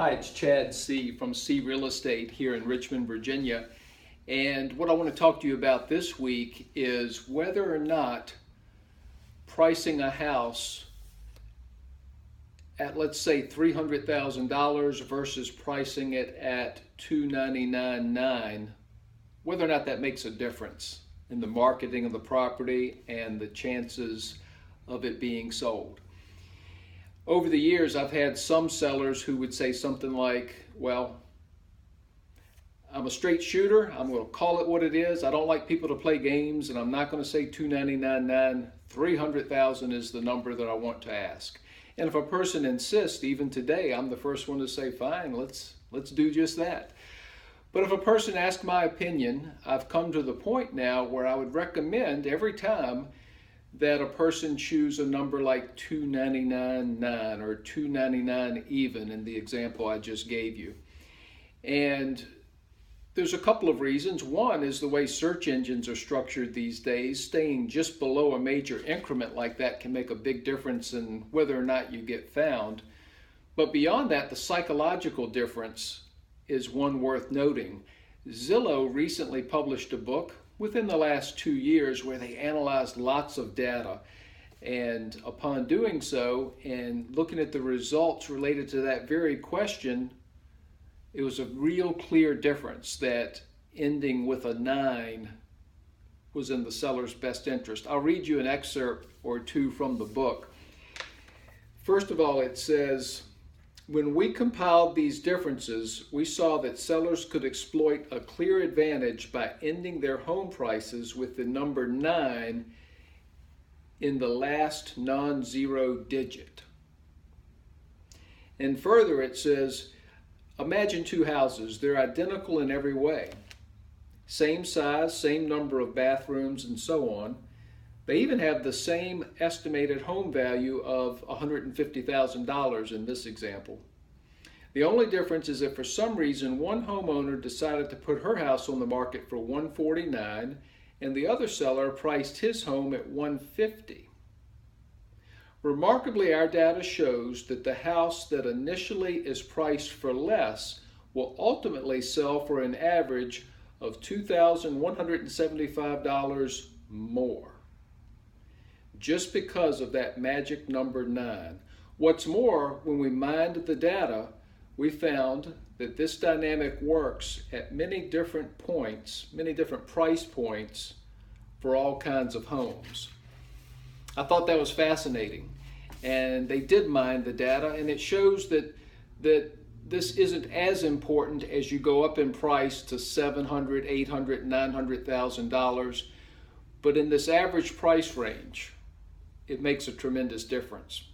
Hi, it's Chad Seay from Seay Real Estate here in Richmond, Virginia. And what I want to talk to you about this week is whether or not pricing a house at, let's say, $300,000 versus pricing it at $299,900, whether or not that makes a difference in the marketing of the property and the chances of it being sold. Over the years, I've had some sellers who would say something like, well, I'm a straight shooter. I'm going to call it what it is. I don't like people to play games, and I'm not going to say $299,900. $300,000 is the number that I want to ask. And if a person insists, even today, I'm the first one to say, fine, let's do just that. But if a person asks my opinion, I've come to the point now where I would recommend every time that a person choose a number like $299,900 or $299,000 even in the example I just gave you. And there's a couple of reasons. One is the way search engines are structured these days. Staying just below a major increment like that can make a big difference in whether or not you get found. But beyond that, the psychological difference is one worth noting. Zillow recently published a book within the last 2 years where they analyzed lots of data. And upon doing so and looking at the results related to that very question, it was a real clear difference that ending with a 9 was in the seller's best interest. I'll read you an excerpt or two from the book. First of all, it says, when we compiled these differences, we saw that sellers could exploit a clear advantage by ending their home prices with the number 9 in the last non-zero digit. And further, it says, imagine two houses. They're identical in every way. Same size, same number of bathrooms, and so on. They even have the same estimated home value of $150,000 in this example. The only difference is that for some reason one homeowner decided to put her house on the market for $149,000 and the other seller priced his home at $150,000. Remarkably, our data shows that the house that initially is priced for less will ultimately sell for an average of $2,175 more, just because of that magic number 9. What's more, when we mined the data, we found that this dynamic works at many different points, many different price points for all kinds of homes. I thought that was fascinating. And they did mine the data, and it shows that this isn't as important as you go up in price to $700,000, $800,000, $900,000. But in this average price range, it makes a tremendous difference.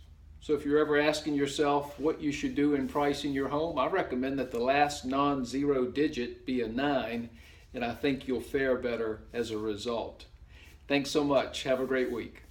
So if you're ever asking yourself what you should do in pricing your home, I recommend that the last non-zero digit be a 9, and I think you'll fare better as a result. Thanks so much. Have a great week.